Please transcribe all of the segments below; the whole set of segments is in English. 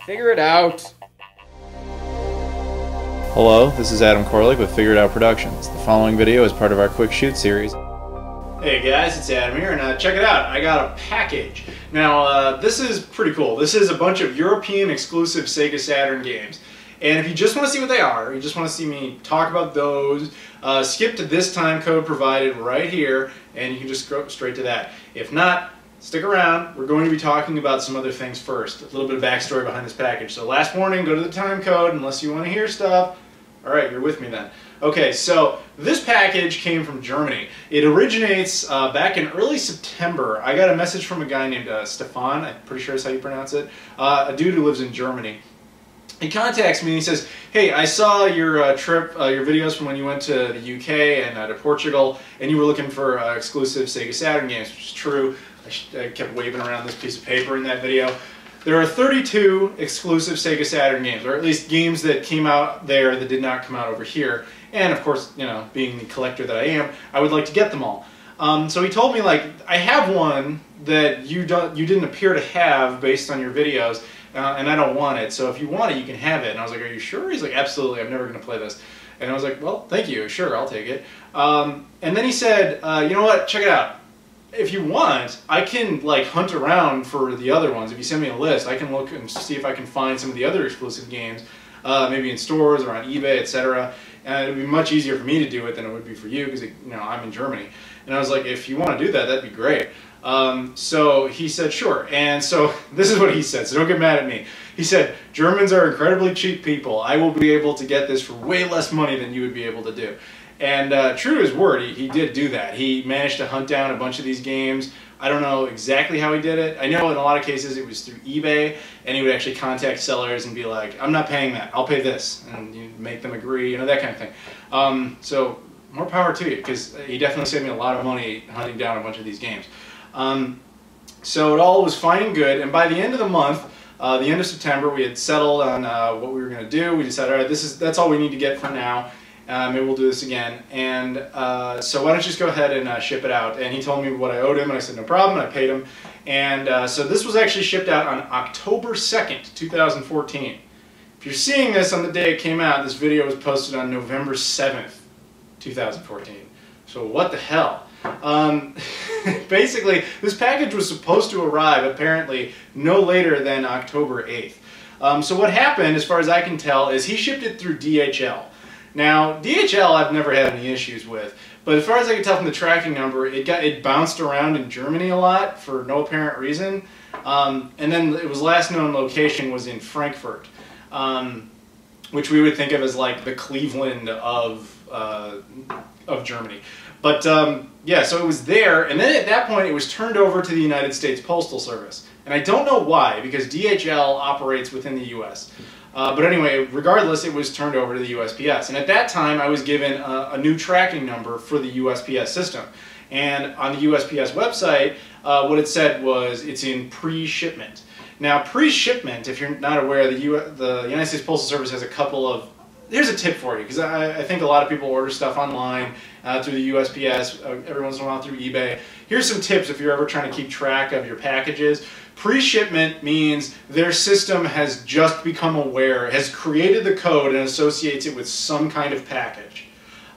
Figure it out. Hello, this is Adam Koralik with Figure It Out Productions. The following video is part of our Quick Shoot series. Hey guys, it's Adam here, and check it out. I got a package. Now, this is pretty cool. This is a bunch of European exclusive Sega Saturn games. And if you just want to see what they are, you just want to see me talk about those, skip to this time code provided right here, and you can just go straight to that. If not, stick around. We're going to be talking about some other things first. A little bit of backstory behind this package. So last warning, go to the time code unless you want to hear stuff. Alright, you're with me then. Okay, so this package came from Germany. It originates back in early September. I got a message from a guy named Stefan, I'm pretty sure that's how you pronounce it, a dude who lives in Germany. He contacts me and he says, hey, I saw your trip, your videos from when you went to the UK and to Portugal, and you were looking for exclusive Sega Saturn games, which is true. I kept waving around this piece of paper in that video. There are 32 exclusive Sega Saturn games, or at least games that came out there that did not come out over here. And of course, you know, being the collector that I am, I would like to get them all. So he told me, like, I have one that you didn't appear to have based on your videos, and I don't want it. So if you want it, you can have it. And I was like, are you sure? He's like, absolutely. I'm never going to play this. And I was like, well, thank you. Sure, I'll take it. And then he said, you know what? Check it out. If you want, I can like hunt around for the other ones. If you send me a list, I can look and see if I can find some of the other exclusive games, maybe in stores or on eBay, etc. And it would be much easier for me to do it than it would be for you because, you know, I'm in Germany. And I was like, if you want to do that, that'd be great. So he said, sure. And so this is what he said, so don't get mad at me. He said, Germans are incredibly cheap people. I will be able to get this for way less money than you would be able to do. And true to his word, he did do that. He managed to hunt down a bunch of these games. I don't know exactly how he did it. I know in a lot of cases it was through eBay, and he would actually contact sellers and be like, I'm not paying that, I'll pay this, and you make them agree, you know, that kind of thing. So more power to you, because he definitely saved me a lot of money hunting down a bunch of these games. So it all was fine and good, and by the end of the month, the end of September, we had settled on what we were going to do. We decided, all right, that's all we need to get for now. Maybe we'll do this again. And so why don't you just go ahead and ship it out? And he told me what I owed him, and I said no problem, and I paid him. And so this was actually shipped out on October 2nd, 2014. If you're seeing this on the day it came out, this video was posted on November 7th, 2014. So what the hell? Basically, this package was supposed to arrive, apparently, no later than October 8th. So what happened, as far as I can tell, is he shipped it through DHL. Now, DHL I've never had any issues with, but as far as I can tell from the tracking number, it bounced around in Germany a lot for no apparent reason. And then it was last known location was in Frankfurt, which we would think of as like the Cleveland of Germany. But yeah, so it was there, and then at that point it was turned over to the United States Postal Service. And I don't know why, because DHL operates within the US. But anyway, regardless, it was turned over to the USPS. And at that time, I was given a new tracking number for the USPS system. And on the USPS website, what it said was it's in pre-shipment. Now, pre-shipment, if you're not aware, the United States Postal Service has a couple of... Here's a tip for you, because I think a lot of people order stuff online through the USPS, every once in a while through eBay. Here's some tips if you're ever trying to keep track of your packages. Pre-shipment means their system has just become aware, has created the code and associates it with some kind of package.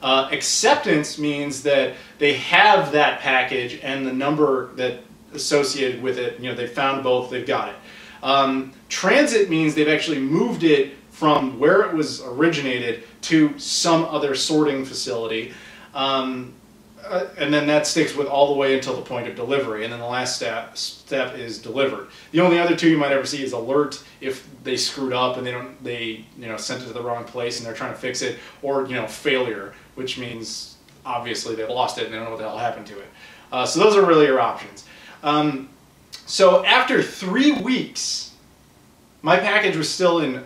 Acceptance means that they have that package and the number that associated with it, you know, they found both, they've got it. Transit means they've actually moved it from where it was originated to some other sorting facility. And then that sticks with all the way until the point of delivery, and then the last step is delivered. The only other two you might ever see is alert if they screwed up and they sent it to the wrong place and they're trying to fix it, or failure, which means obviously they lost it and they don't know what the hell happened to it. So those are really your options. So after 3 weeks, my package was still in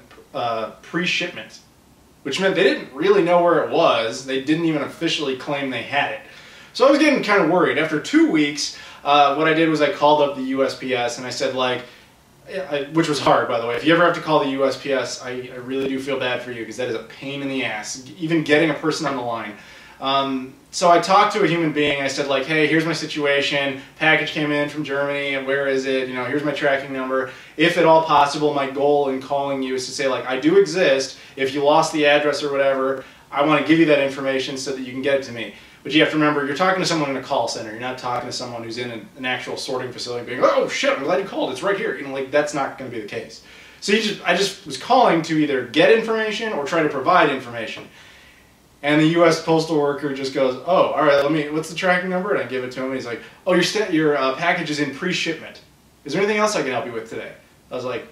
pre-shipment, which meant they didn't really know where it was. They didn't even officially claim they had it. So I was getting kind of worried. After 2 weeks, what I did was I called up the USPS and I said, like, which was hard, by the way. If you ever have to call the USPS, I really do feel bad for you because that is a pain in the ass, even getting a person on the line. So I talked to a human being. I said, like, hey, here's my situation. Package came in from Germany, and where is it? You know, here's my tracking number. If at all possible, my goal in calling you is to say, like, I do exist. If you lost the address or whatever, I want to give you that information so that you can get it to me. But you have to remember, you're talking to someone in a call center. You're not talking to someone who's in an actual sorting facility being, oh, shit, I'm glad you called. It's right here. You know, like, that's not going to be the case. So I just was calling to either get information or try to provide information. And the U.S. postal worker just goes, oh, all right, what's the tracking number? And I give it to him, and he's like, oh, your package is in pre-shipment. Is there anything else I can help you with today? I was like,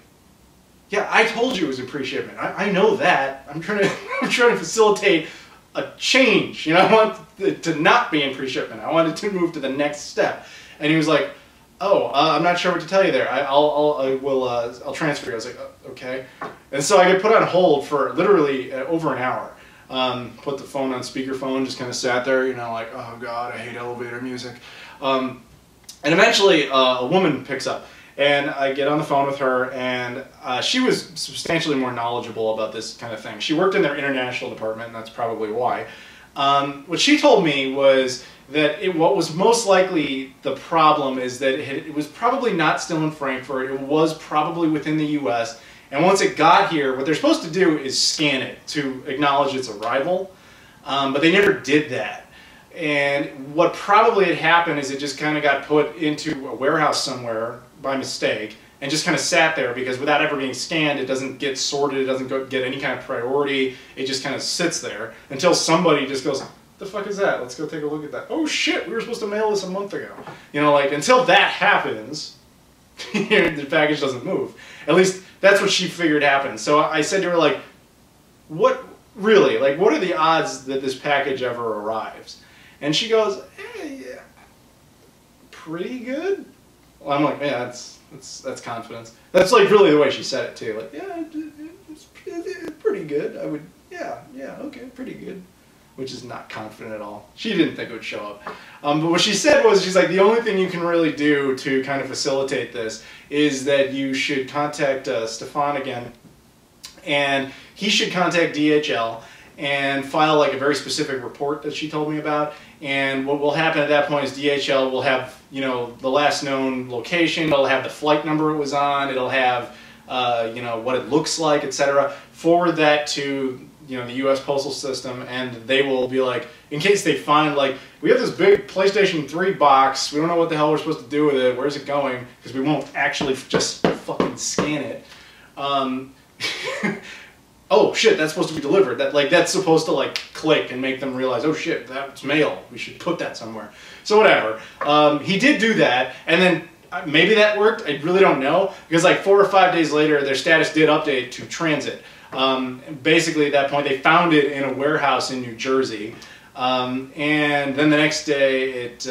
yeah, I told you it was in pre-shipment. I know that. I'm trying to facilitate a change. You know, I want it to not be in pre-shipment. I wanted to move to the next step. And he was like, oh, I'm not sure what to tell you there. I'll transfer you. I was like, okay. And so I get put on hold for literally over an hour. Put the phone on speakerphone, just kind of sat there, you know, like, oh God, I hate elevator music. And eventually a woman picks up, and I get on the phone with her, and she was substantially more knowledgeable about this kind of thing. She worked in their international department, and that's probably why. What she told me was that what was most likely the problem is that it was probably not still in Frankfurt. It was probably within the U.S., and once it got here, what they're supposed to do is scan it to acknowledge its arrival, but they never did that. And what probably had happened is it just kind of got put into a warehouse somewhere by mistake and just kind of sat there, because without ever being scanned, it doesn't get sorted, it doesn't get any kind of priority, it just kind of sits there until somebody just goes, what the fuck is that? Let's go take a look at that. Oh shit, we were supposed to mail this a month ago. You know, like, until that happens, the package doesn't move. At least that's what she figured happened. So I said to her, like, what are the odds that this package ever arrives? And she goes, yeah, pretty good. Well, I'm like, yeah, that's confidence. That's like really the way she said it too. Like, yeah, it's pretty good. I would, yeah, okay, pretty good. Which is not confident at all. She didn't think it would show up. But what she said was, she's like, the only thing you can really do to kind of facilitate this is that you should contact Stefan again, and he should contact DHL and file like a very specific report that she told me about. And what will happen at that point is DHL will have, you know, the last known location, it'll have the flight number it was on, it'll have, you know, what it looks like, etc. Forward that to, you know, the U.S. postal system, and they will be like, in case they find, like, we have this big PlayStation 3 box, we don't know what the hell we're supposed to do with it, where's it going, because we won't actually just fucking scan it. Oh shit, that's supposed to be delivered. That's supposed to like click and make them realize, oh shit, that's mail, we should put that somewhere. So whatever. He did do that, and then maybe that worked, I really don't know, because like 4 or 5 days later, their status did update to transit. Basically at that point they found it in a warehouse in New Jersey, and then the next day it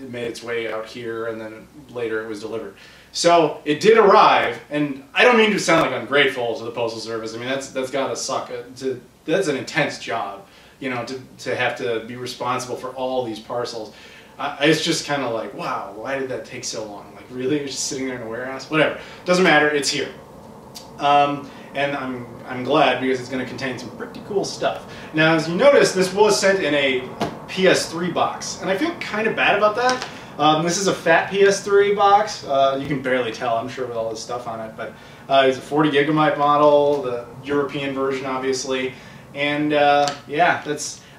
made its way out here, and then later it was delivered. So it did arrive, and I don't mean to sound like ungrateful to the Postal Service. I mean, that's gotta suck. That's an intense job, you know, to have to be responsible for all these parcels. It's just kind of like, wow, why did that take so long? Like, really? It was just sitting there in a warehouse? Whatever. Doesn't matter. It's here. And I'm glad, because it's going to contain some pretty cool stuff. Now, as you notice, this was sent in a PS3 box, and I feel kind of bad about that. This is a fat PS3 box. You can barely tell, I'm sure, with all this stuff on it, but it's a 40 gigabyte model, the European version, obviously. And yeah,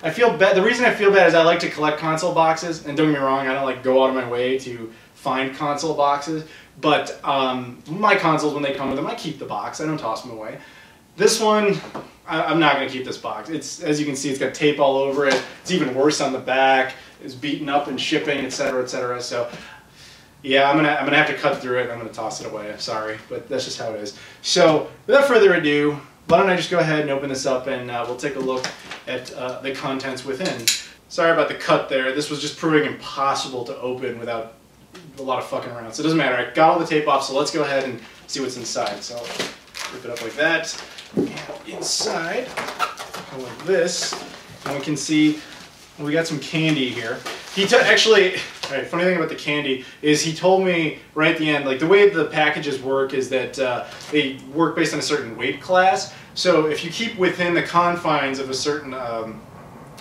I feel bad. The reason I feel bad is I like to collect console boxes, and don't get me wrong, I don't like go out of my way to find console boxes. But my consoles, when they come with them, I keep the box. I don't toss them away. This one, I'm not going to keep this box. It's, as you can see, it's got tape all over it. It's even worse on the back. It's beaten up in shipping, etc., etc. So, yeah, I'm gonna have to cut through it. I'm gonna toss it away. I'm sorry, but that's just how it is. So, without further ado, why don't I just go ahead and open this up, and we'll take a look at the contents within. Sorry about the cut there. This was just proving impossible to open without a lot of fucking around. So it doesn't matter. I got all the tape off, so let's go ahead and see what's inside. So rip it up like that. And inside, like this, and we can see we got some candy here. Actually, all right, funny thing about the candy is he told me right at the end, like the way the packages work is that they work based on a certain weight class. So if you keep within the confines of a certain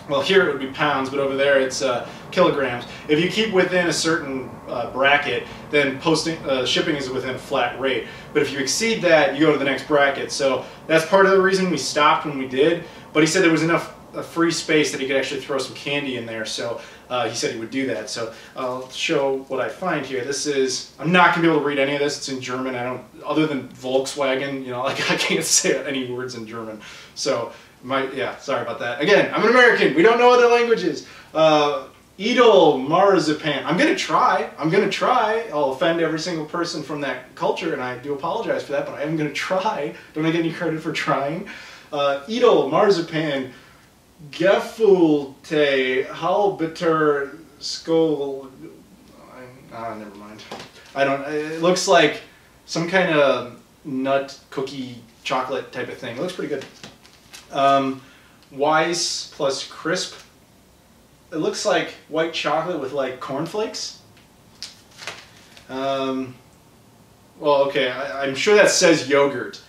Well, here it would be pounds, but over there it's kilograms. If you keep within a certain bracket, then shipping is within a flat rate. But if you exceed that, you go to the next bracket. So that's part of the reason we stopped when we did. But he said there was enough free space that he could actually throw some candy in there. So he said he would do that. So I'll show what I find here. This is, I'm not going to be able to read any of this. It's in German. I don't, other than Volkswagen, you know, like I can't say any words in German. So, yeah, sorry about that. Again, I'm an American. We don't know other languages. Edel marzipan. I'm going to try. I'll offend every single person from that culture, and I do apologize for that, but I am going to try. Don't I get any credit for trying? Edel marzipan. Gefulte halbiter skol. Never mind. I don't. It looks like some kind of nut cookie chocolate type of thing. It looks pretty good. Weiss plus crisp. It looks like white chocolate with like cornflakes. Well, okay. I'm sure that says yogurt,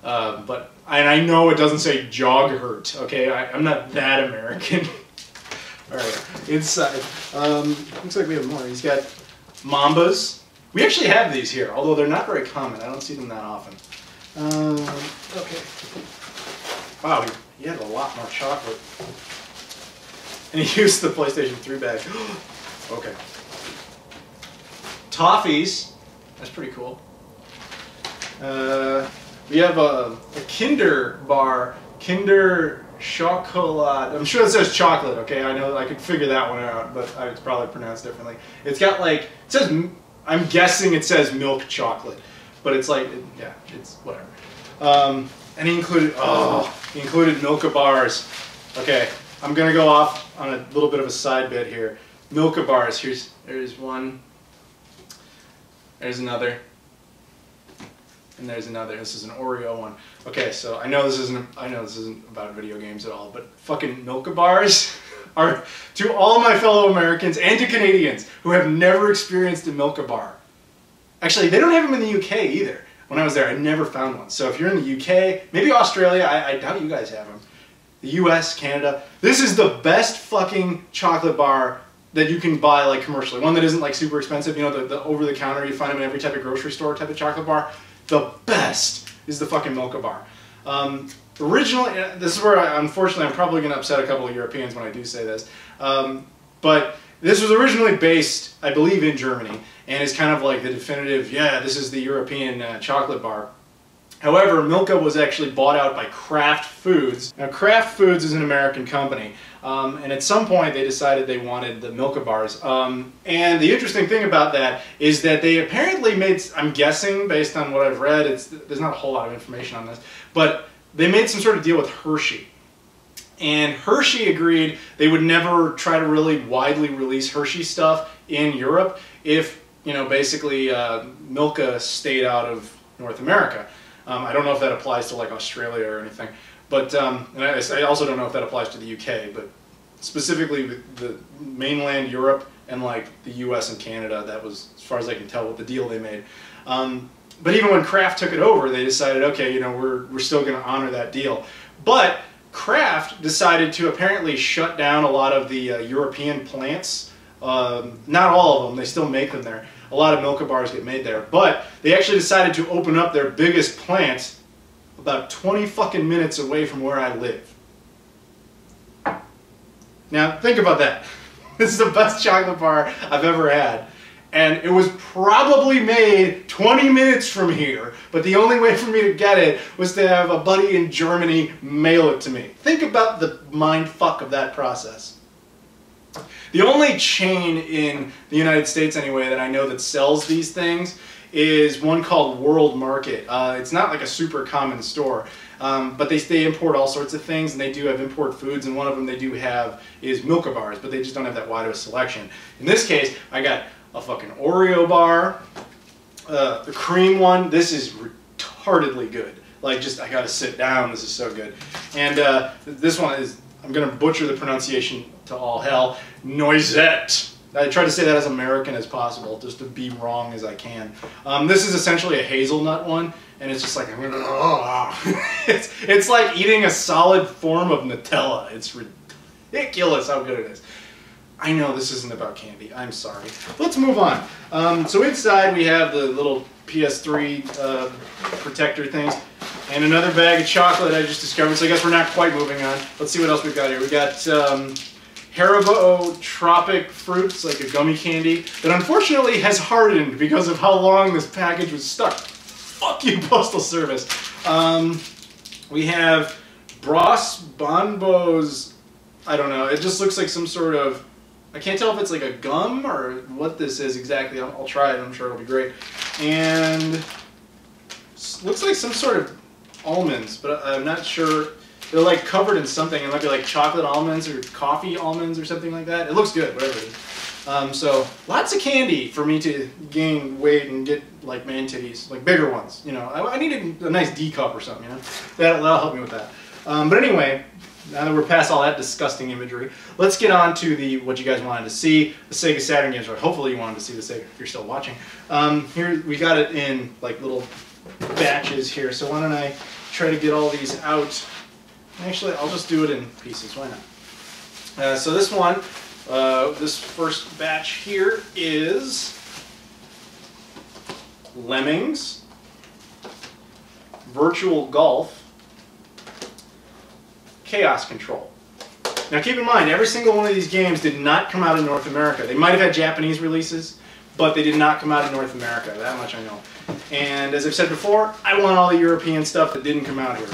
but. And I know it doesn't say Joghurt, okay? I'm not that American. Alright, inside. Looks like we have more. He's got Mambas. We actually have these here, although they're not very common. I don't see them that often. Okay. Wow, he had a lot more chocolate. And he used the PlayStation 3 bag. Okay. Toffees. That's pretty cool. We have a Kinder bar, Kinder Chocolat. I'm sure it says chocolate, okay? I know I could figure that one out, but it's probably pronounced differently. It's got like, it says, I'm guessing it says milk chocolate, but it's like, yeah, it's whatever. And he included Milka Bars. Okay, I'm gonna go off on a little bit of a side bit here. Milka Bars, there's one, there's another. And there's another. This is an Oreo one. Okay, so I know this isn't about video games at all, but fucking Milka Bars are, to all my fellow Americans and to Canadians who have never experienced a Milka Bar. Actually, they don't have them in the UK either. When I was there, I never found one. So if you're in the UK, maybe Australia, I doubt you guys have them. The US, Canada, this is the best fucking chocolate bar that you can buy like commercially. One that isn't like super expensive. You know, the over the counter, you find them in every type of grocery store type of chocolate bar. The best is the fucking Milka Bar. Originally, this is where unfortunately I'm probably going to upset a couple of Europeans when I do say this, but this was originally based, I believe, in Germany, and is kind of like the definitive, yeah, this is the European chocolate bar. However, Milka was actually bought out by Kraft Foods. Now, Kraft Foods is an American company, and at some point they decided they wanted the Milka Bars. And the interesting thing about that is that they apparently made, I'm guessing based on what I've read, there's not a whole lot of information on this, but they made some sort of deal with Hershey. And Hershey agreed they would never try to really widely release Hershey stuff in Europe if, you know, basically Milka stayed out of North America. I don't know if that applies to like Australia or anything, but and I also don't know if that applies to the UK, but specifically the mainland Europe and like the US and Canada, that was, as far as I can tell, what the deal they made. But even when Kraft took it over, they decided, okay, you know, we're still going to honor that deal. But Kraft decided to apparently shut down a lot of the European plants. Not all of them, they still make them there. A lot of Milka Bars get made there, but they actually decided to open up their biggest plant about 20 fucking minutes away from where I live. Now, think about that. This is the best chocolate bar I've ever had, and it was probably made 20 minutes from here, but the only way for me to get it was to have a buddy in Germany mail it to me. Think about the mind fuck of that process. The only chain in the United States, anyway, that I know that sells these things is one called World Market. It's not like a super common store, but they import all sorts of things, and they do have import foods, and one of them they do have is Milka Bars, but they just don't have that wide of a selection. In this case, I got a fucking Oreo bar, the cream one. This is retardedly good. Like, just, I gotta sit down, this is so good. And this one is, I'm gonna butcher the pronunciation to all hell, Noisette. I try to say that as American as possible, just to be wrong as I can. This is essentially a hazelnut one, and it's just like, it's like eating a solid form of Nutella. ridiculous how good it is. I know this isn't about candy. I'm sorry. Let's move on. So inside we have the little PS3 protector things and another bag of chocolate I just discovered. So I guess we're not quite moving on. Let's see what else we've got here. We got Caribou Tropic fruits, like a gummy candy that unfortunately has hardened because of how long this package was stuck. Fuck you, Postal Service. We have Bros Bonbos. I don't know. It just looks like some sort of, I can't tell if it's like a gum or what this is exactly. I'll try it. I'm sure it'll be great. And looks like some sort of almonds, but I'm not sure. They're like covered in something. It might be like chocolate almonds or coffee almonds or something like that. It looks good, whatever it is. So lots of candy for me to gain weight and get like man titties, like bigger ones. You know, I need a nice D cup or something. You know, that'll help me with that. But anyway, now that we're past all that disgusting imagery, let's get on to what you guys wanted to see, the Sega Saturn games, or hopefully you wanted to see the Sega if you're still watching. Here we got it in like little batches here. So why don't I try to get all these out? Actually, I'll just do it in pieces. Why not? So this one, this first batch here is Lemmings, Virtual Golf, Chaos Control. Now keep in mind, every single one of these games did not come out in North America. They might have had Japanese releases, but they did not come out in North America. That much I know. And as I've said before, I want all the European stuff that didn't come out here.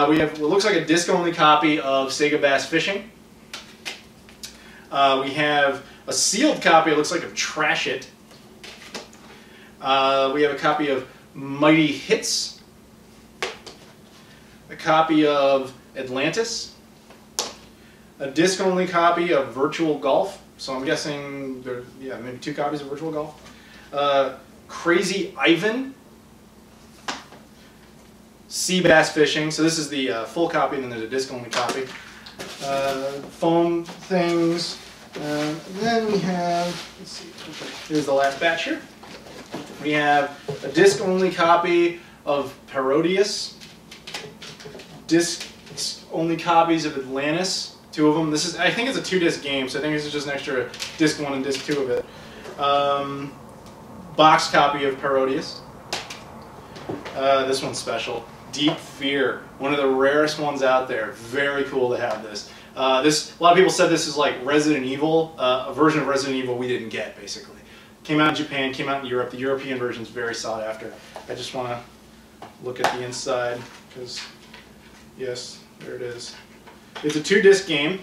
We have what looks like a disc-only copy of Sega Bass Fishing. We have a sealed copy, it looks like, of Trash It. We have a copy of Mighty Hits. A copy of Atlantis. A disc-only copy of Virtual Golf. So I'm guessing there, yeah, maybe 2 copies of Virtual Golf. Crazy Ivan. Sea Bass Fishing. So this is the full copy, and then there's a disc-only copy. Foam things. Then we have, let's see, here's the last batch here. We have a disc-only copy of Parodius. Disc-only copies of Atlantis. 2 of them. This is, I think it's a 2-disc game, so I think this is just an extra disc 1 and disc 2 of it. Box copy of Parodius. This one's special. Deep Fear, one of the rarest ones out there. Very cool to have this. A lot of people said this is like Resident Evil, a version of Resident Evil we didn't get, basically. Came out in Japan, came out in Europe. The European version is very sought after. I just want to look at the inside, because, yes, there it is. It's a 2-disc game,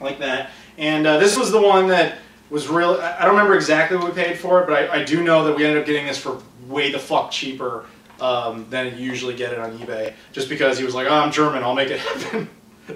like that. And this was the one that was real. I don't remember exactly what we paid for it, but I do know that we ended up getting this for way the fuck cheaper than you usually get it on eBay, just because he was like, oh, I'm German, I'll make it happen.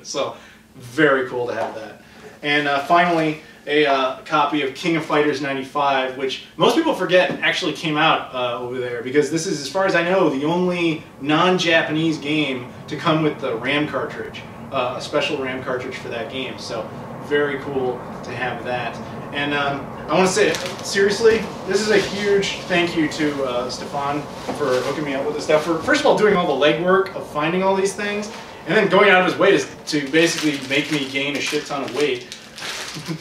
So very cool to have that. And finally, a copy of King of Fighters 95, which most people forget actually came out over there, because this is, as far as I know, the only non-Japanese game to come with the RAM cartridge, a special RAM cartridge for that game. So very cool to have that. And I want to say, seriously, this is a huge thank you to Stefan for hooking me up with this stuff. For, first of all, doing all the legwork of finding all these things, and then going out of his way to basically make me gain a shit ton of weight.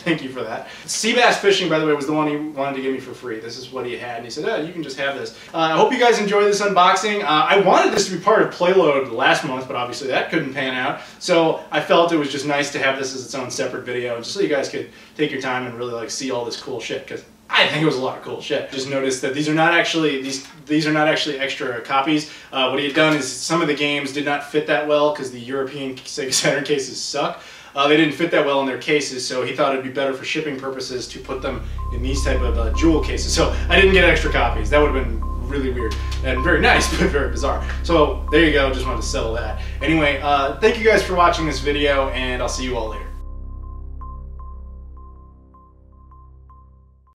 Thank you for that. Sea Bass Fishing, by the way, was the one he wanted to give me for free. This is what he had, and he said, oh, you can just have this. I hope you guys enjoyed this unboxing. I wanted this to be part of Playload last month, but obviously that couldn't pan out. So I felt it was just nice to have this as its own separate video, just so you guys could take your time and really like see all this cool shit, because I think it was a lot of cool shit. Just noticed that these are not actually these are not actually extra copies. What he had done is some of the games did not fit that well because the European Sega Saturn cases suck. They didn't fit that well in their cases, so he thought it'd be better for shipping purposes to put them in these type of jewel cases. So I didn't get extra copies. That would have been really weird and very nice, but very bizarre. So there you go. Just wanted to settle that. Anyway, thank you guys for watching this video, and I'll see you all later.